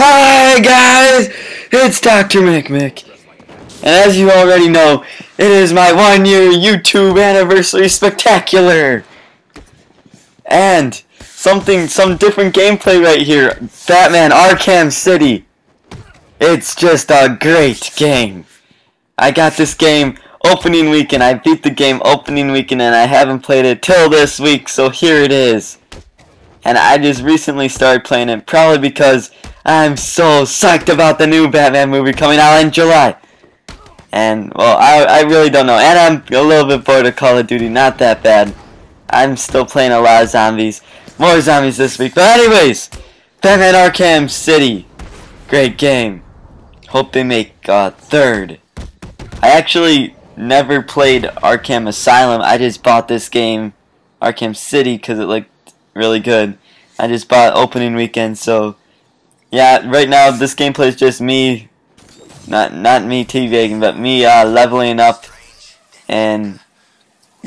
Hi guys, it's Dr. Micmic, and as you already know, it is my 1-year YouTube anniversary spectacular, and some different gameplay right here. Batman Arkham City. It's just a great game. I got this game opening weekend. I beat the game opening weekend, and I haven't played it till this week. So here it is. And I just recently started playing it, probably because I'm so psyched about the new Batman movie coming out in July. And, well, I really don't know. And I'm a little bit bored of Call of Duty. Not that bad. I'm still playing a lot of zombies. More zombies this week. But anyways, Batman Arkham City. Great game. Hope they make a third. I actually never played Arkham Asylum. I just bought this game, Arkham City, because it looked really good. I just bought opening weekend, so yeah, right now this gameplay is just me, not me teabagging, but me leveling up and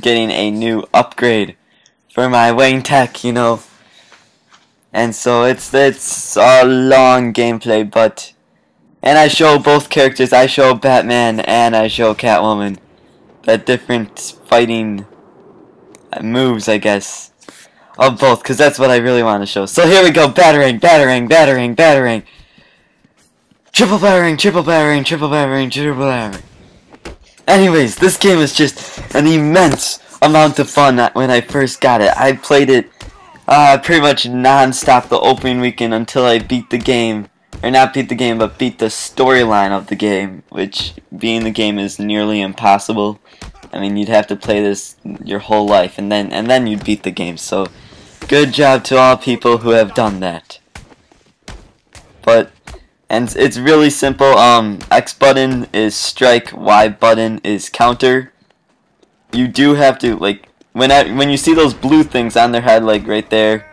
getting a new upgrade for my Wayne Tech, you know. And so it's a long gameplay, and I show both characters. I show Batman and I show Catwoman, the different fighting moves, I guess, of both, because that's what I really want to show. So here we go. Battering. Triple battering. Anyways, this game is just an immense amount of fun when I first got it. I played it pretty much non-stop the opening weekend until I beat the game. Or not beat the game, but beat the storyline of the game, which being the game is nearly impossible. I mean, you'd have to play this your whole life, and then you'd beat the game. So, good job to all people who have done that. And it's really simple. X button is strike, Y button is counter. You do have to, like, when you see those blue things on their head, like right there,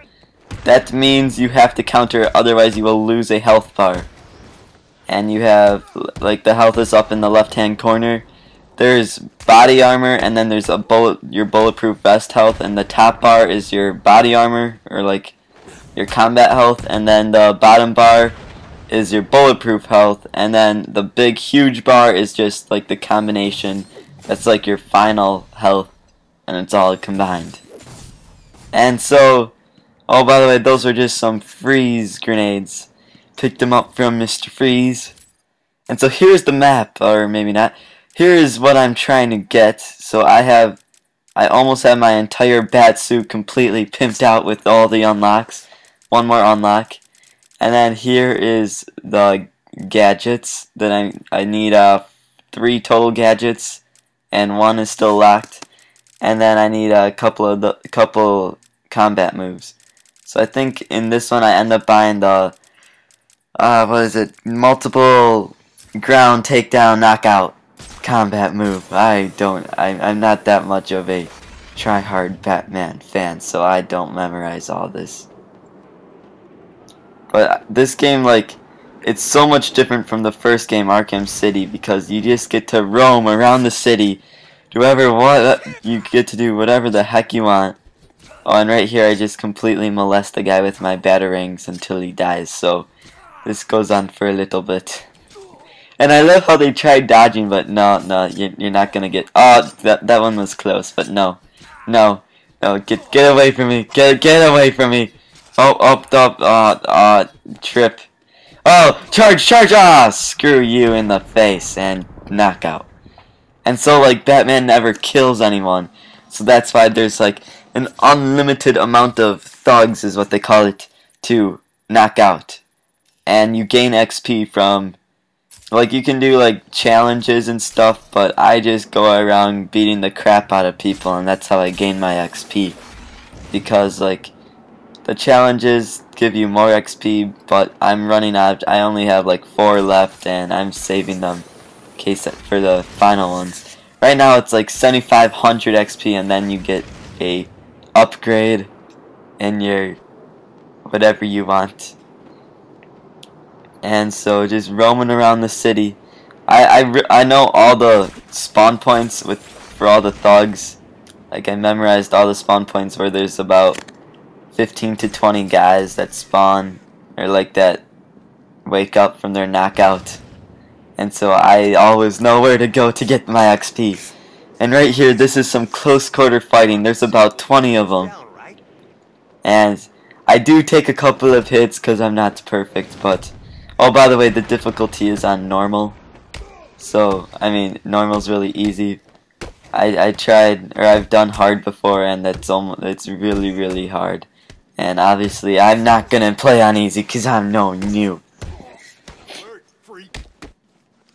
that means you have to counter, otherwise you will lose a health bar. And you have, like, the health is up in the left-hand corner. There's body armor, and then there's your bulletproof vest health, and the top bar is your body armor, or like your combat health, and then the bottom bar is your bulletproof health, and then the big huge bar is just like the combination. That's like your final health, and it's all combined. And so, oh, by the way, those were just some freeze grenades. Picked them up from Mr. Freeze. And so here's the map, or maybe not. Here is what I'm trying to get. So I almost have my entire bat suit completely pimped out with all the unlocks. One more unlock. And then here is the gadgets that I need 3 total gadgets, and 1 is still locked. And then I need a couple combat moves. So I think in this one I end up buying the multiple ground takedown knockout combat move. I'm not that much of a try-hard Batman fan, so I don't memorize all this. But this game, like, it's so much different from the first game, Arkham City, because you just get to roam around the city, you get to do whatever the heck you want. Oh, and right here I just completely molest the guy with my batarangs until he dies, so this goes on for a little bit. And I love how they tried dodging, but no, you're not gonna get. Oh, that one was close, but no, get away from me, get away from me. Trip. Oh, charge! Ah, screw you in the face and knockout. And so, like, Batman never kills anyone, so that's why there's like an unlimited amount of thugs, is what they call it, to knock out. And you gain XP from, like, you can do like challenges and stuff, but I just go around beating the crap out of people, and that's how I gain my XP. Because, like, the challenges give you more XP, but I'm running out. I only have like 4 left, and I'm saving them in case for the final ones. Right now it's like 7,500 XP, and then you get a upgrade in your whatever you want. And so just roaming around the city. I know all the spawn points for all the thugs. Like, I memorized all the spawn points where there's about 15 to 20 guys that spawn, or like that wake up from their knockout. And so I always know where to go to get my XP. And right here, this is some close quarter fighting. There's about 20 of them. And I do take a couple of hits because I'm not perfect, but... Oh, by the way, the difficulty is on normal. So, I mean, normal's really easy. I tried, or I've done hard before, and it's really, really hard. And obviously, I'm not gonna play on easy because I'm no noob.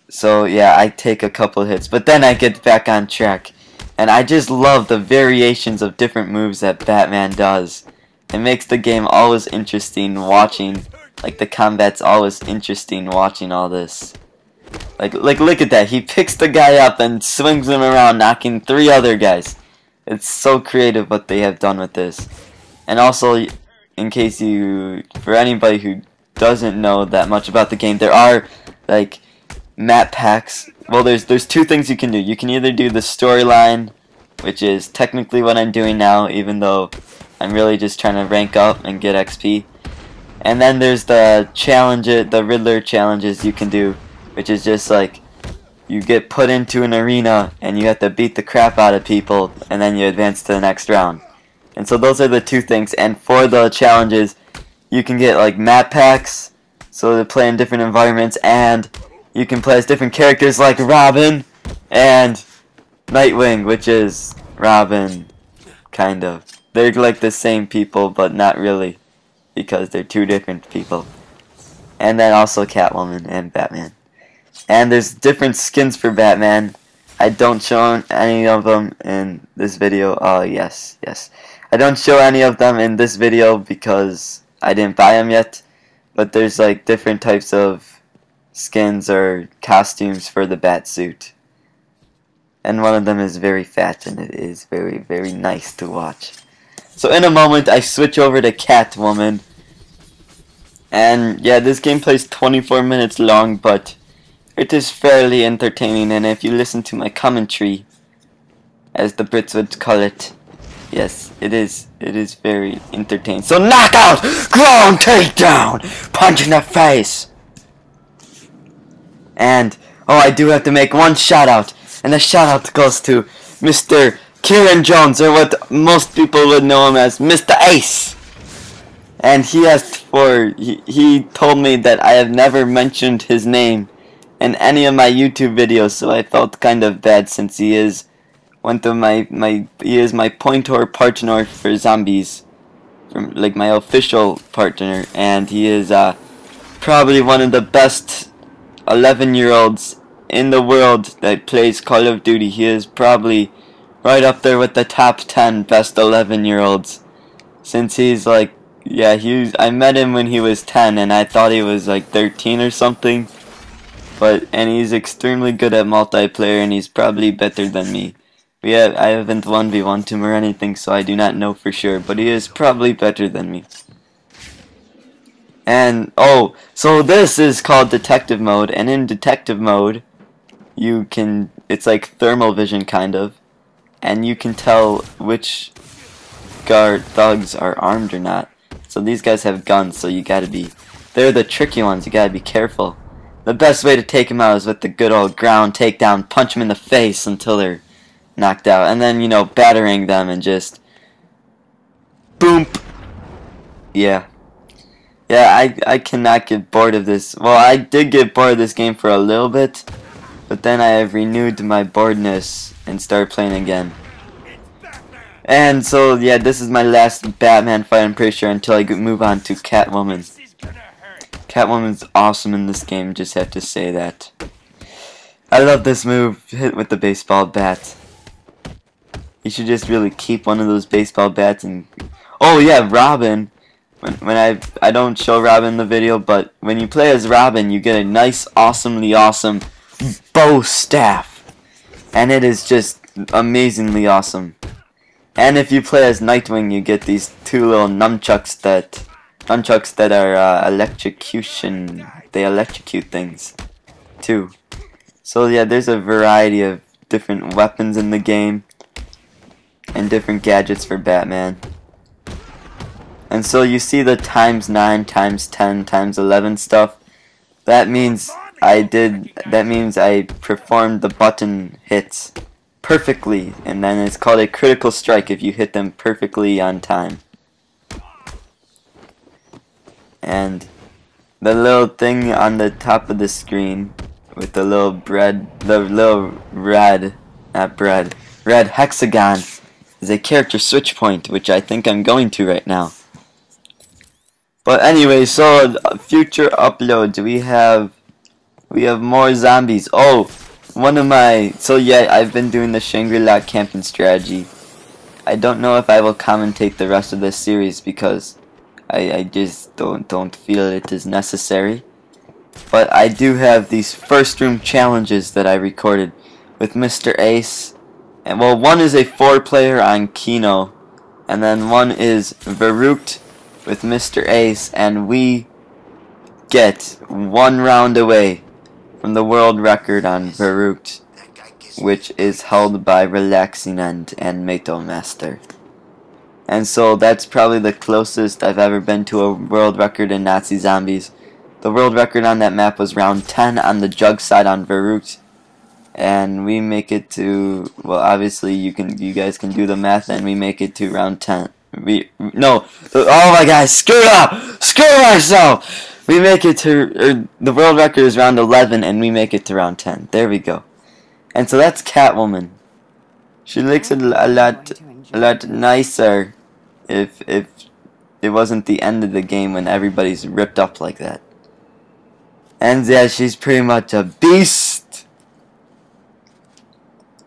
So yeah, I take a couple hits, but then I get back on track. And I just love the variations of different moves that Batman does. It makes the game always interesting watching. Like, the combat's always interesting watching all this. Like look at that. He picks the guy up and swings him around, knocking 3 other guys. It's so creative what they have done with this. And also, in case for anybody who doesn't know that much about the game, there are, like, map packs. Well, there's 2 things you can do. You can either do the storyline, which is technically what I'm doing now, even though I'm really just trying to rank up and get XP. And then there's the Riddler challenges you can do, which is just like you get put into an arena and you have to beat the crap out of people, and then you advance to the next round. And so those are the 2 things. And for the challenges, you can get like map packs, so to play in different environments, and you can play as different characters like Robin and Nightwing, which is Robin, kind of. They're like the same people, but not really, because they're 2 different people. And then also Catwoman and Batman. And there's different skins for Batman. I don't show any of them in this video. Oh, yes. I don't show any of them in this video because I didn't buy them yet. But there's like different types of skins or costumes for the bat suit. And one of them is very fat, and it is very, very nice to watch. So in a moment, I switch over to Catwoman. And yeah, this game plays 24 minutes long, but it is fairly entertaining, and if you listen to my commentary, as the Brits would call it, yes, it is very entertaining. So knockout, ground takedown, punch in the face. And oh, I do have to make one shout out, and the shout out goes to Mr. Kieran Jones, or what most people would know him as, Mr. Ace. And he told me that I have never mentioned his name in any of my YouTube videos, so I felt kind of bad since he is my pointer partner for zombies, like my official partner, and he is probably one of the best 11-year-olds in the world that plays Call of Duty. He is probably right up there with the top 10 best 11-year-olds, since he's like, yeah, I met him when he was 10, and I thought he was like 13 or something. And he's extremely good at multiplayer, and he's probably better than me. I haven't 1v1'd him or anything, so I do not know for sure, but he is probably better than me. And oh, so this is called detective mode, and in detective mode, it's like thermal vision kind of, and you can tell which thugs are armed or not. So these guys have guns, so they're the tricky ones, you gotta be careful. The best way to take them out is with the good old ground takedown, punch them in the face until they're knocked out, and then, battering them and just boom. Yeah, I cannot get bored of this. Well, I did get bored of this game for a little bit, but then I have renewed my boredness and started playing again. And so, yeah, this is my last Batman fight, I'm pretty sure, until I move on to Catwoman. Catwoman's awesome in this game, just have to say that. I love this move, hit with the baseball bat. You should just really keep one of those baseball bats and... Oh yeah, Robin. When I don't show Robin in the video, but when you play as Robin, you get a nice, awesomely awesome bow staff. And it is just amazingly awesome. And if you play as Nightwing, you get these 2 little nunchucks that are electrocution. They electrocute things too. So yeah, there's a variety of different weapons in the game and different gadgets for Batman. And so you see the ×9, ×10, ×11 stuff. that means I performed the button hits perfectly, and then it's called a critical strike if you hit them perfectly on time. And the little thing on the top of the screen with the little red hexagon is a character switch point, which I think I'm going to right now. But anyway, so future uploads, we have more zombies. Oh, yeah, I've been doing the Shangri-La camping strategy. I don't know if I will commentate the rest of this series because I just don't feel it is necessary. But I do have these first room challenges that I recorded with Mr. Ace. And well, one is a 4-player on Kino, and then one is Verrucht with Mr. Ace, and we get 1 round away from the world record on Verrucht, which is held by Relaxing End and Mato Master. And so that's probably the closest I've ever been to a world record in Nazi Zombies. The world record on that map was round 10 on the jug side on Verrucht, and we make it to, well, obviously you guys can do the math, and we make it to round 10. Oh my god, screw myself! We make it to, the world record is round 11, and we make it to round 10. There we go. And so that's Catwoman. She looks a lot nicer if it wasn't the end of the game when everybody's ripped up like that. And yeah, she's pretty much a beast.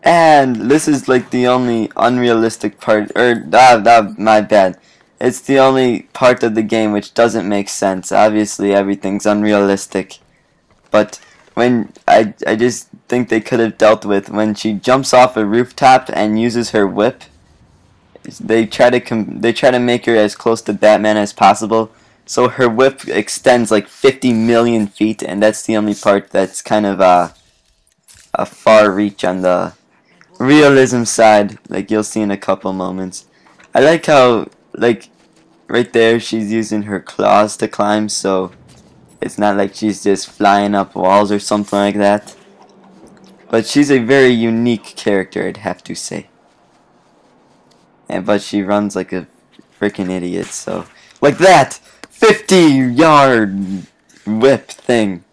And this is like the only unrealistic part, my bad. It's the only part of the game which doesn't make sense. Obviously everything's unrealistic. But when I just think they could have dealt with when she jumps off a rooftop and uses her whip. They try to make her as close to Batman as possible. So her whip extends like 50 million feet, and that's the only part that's kind of a far reach on the realism side, like you'll see in a couple moments. I like how, like, right there she's using her claws to climb, so it's not like she's just flying up walls or something like that. But she's a very unique character, I'd have to say. But she runs like a freaking idiot, so like that 50-yard whip thing.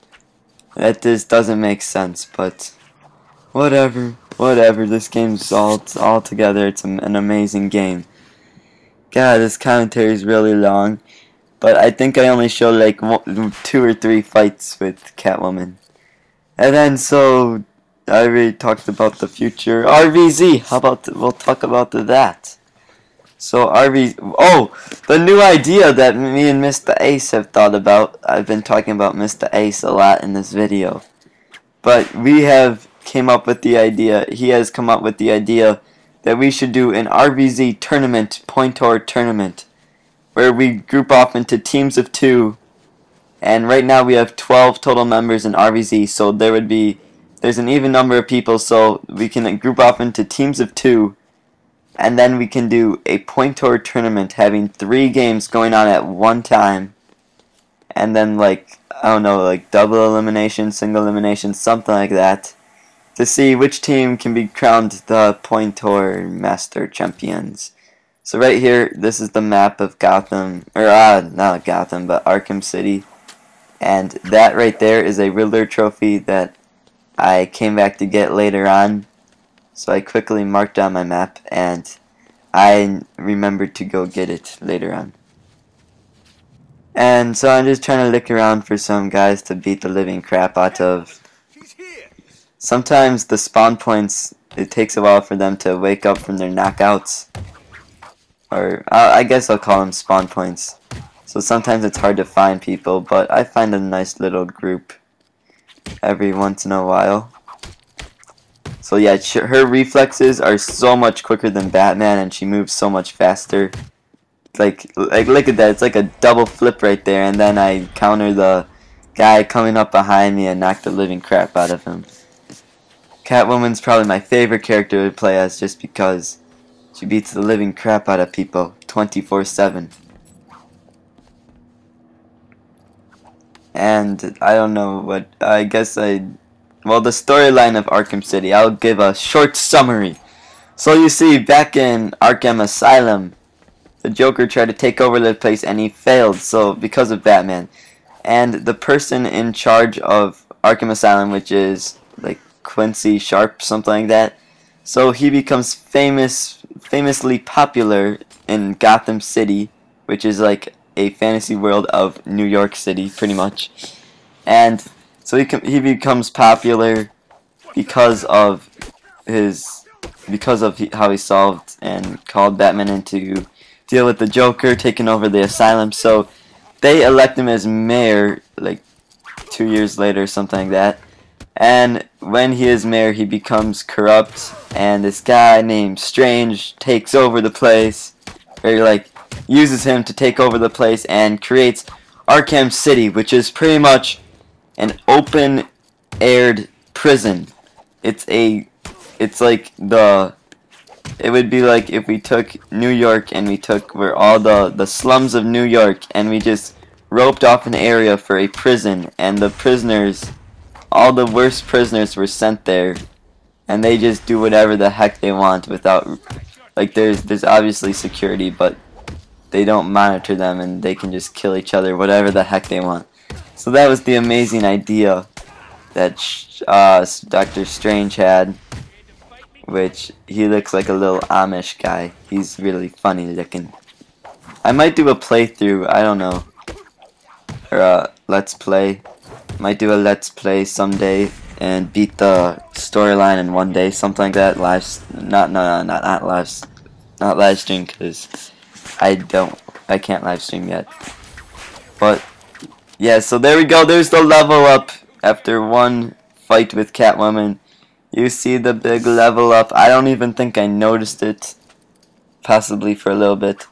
That just doesn't make sense, but whatever. This game's all together. It's an amazing game. God, this commentary is really long, but I think I only showed like 2 or 3 fights with Catwoman. And then so I already talked about the future RVZ. How about we'll talk about that. So the new idea that me and Mr. Ace have thought about. I've been talking about Mr. Ace a lot in this video. But we have came up with the idea, he has come up with the idea that we should do an RVZ tournament, point-or tournament, where we group off into teams of 2. And right now we have 12 total members in RVZ, so there's an even number of people, so we can group off into teams of 2. And then we can do a point-or tournament having 3 games going on at one time. And then like, I don't know, like double elimination, single elimination, something like that. To see which team can be crowned the point-or master champions. So right here, this is the map of Gotham, or not Gotham, but Arkham City. And that right there is a Riddler trophy that I came back to get later on. So I quickly marked on my map, and I remembered to go get it later on. And so I'm just trying to look around for some guys to beat the living crap out of. Sometimes the spawn points, it takes a while for them to wake up from their knockouts. Or, I guess I'll call them spawn points. So sometimes it's hard to find people, but I find a nice little group every once in a while. So yeah, her reflexes are so much quicker than Batman, and she moves so much faster. Like look at that, it's like a double flip right there, and then I counter the guy coming up behind me and knock the living crap out of him. Catwoman's probably my favorite character to play as, just because she beats the living crap out of people 24/7. and I don't know what, I guess well, the storyline of Arkham City, I'll give a short summary. So you see, back in Arkham Asylum, the Joker tried to take over the place and he failed, so because of Batman. And the person in charge of Arkham Asylum, which is like Quincy Sharp, something like that, so he becomes famously popular in Gotham City, which is like a fantasy world of New York City, pretty much. And so he becomes popular because of how he solved and called Batman in to deal with the Joker taking over the asylum. So they elect him as mayor like 2 years later, something like that. And when he is mayor, he becomes corrupt, and this guy named Strange takes over the place, or like uses him to take over the place and creates Arkham City, which is pretty much an open-aired prison. It would be like if we took New York and we took where all the slums of New York and we just roped off an area for a prison, and the prisoners, all the worst prisoners were sent there, and they just do whatever the heck they want without, like, there's obviously security, but they don't monitor them and they can just kill each other whatever the heck they want. So that was the amazing idea that Dr. Strange had, which he looks like a little Amish guy. He's really funny looking. I might do a playthrough, I don't know, or a let's play. Might do a let's play someday and beat the storyline in one day, something like that. Not live stream, because I can't live stream yet. But yeah, so there we go. There's the level up after one fight with Catwoman. You see the big level up. I don't even think I noticed it, possibly for a little bit.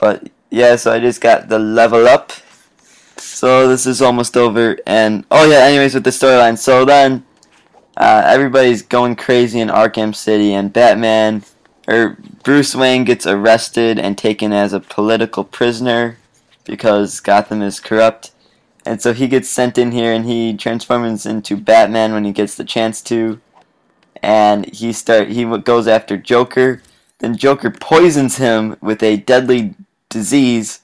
But yeah, so I just got the level up. So this is almost over, and oh yeah, anyways, with the storyline, so then everybody's going crazy in Arkham City, and Bruce Wayne gets arrested and taken as a political prisoner because Gotham is corrupt, and so he gets sent in here, and he transforms into Batman when he gets the chance to, and he goes after Joker. Then Joker poisons him with a deadly disease,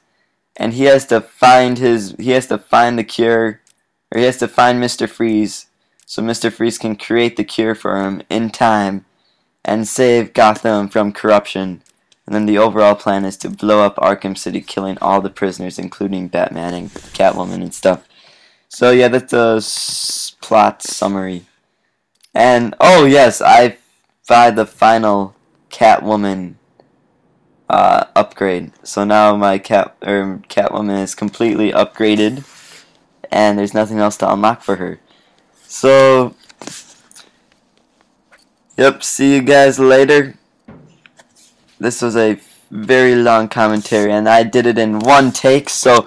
and he has to find the cure, or he has to find Mr. Freeze, so Mr. Freeze can create the cure for him in time and save Gotham from corruption. And then the overall plan is to blow up Arkham City, killing all the prisoners, including Batman and Catwoman and stuff. So yeah, that's a plot summary. And oh yes, I buy the final Catwoman upgrade. So now my Catwoman is completely upgraded, and there's nothing else to unlock for her. So, yep, see you guys later. This was a very long commentary, and I did it in one take, so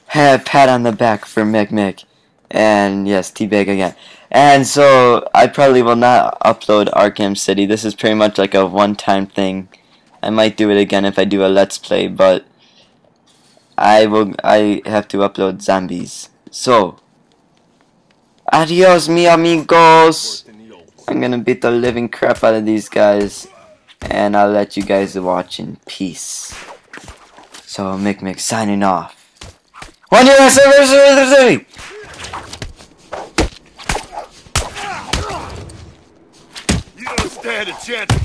pat on the back for Micmic. And yes, teabag again. And so, I probably will not upload Arkham City. This is pretty much like a one-time thing. I might do it again if I do a let's play, but I have to upload zombies. So, adios mi amigos. I'm gonna beat the living crap out of these guys, and I'll let you guys watch in peace. So Micmic signing off. 1 year anniversary. You don't stand a chance.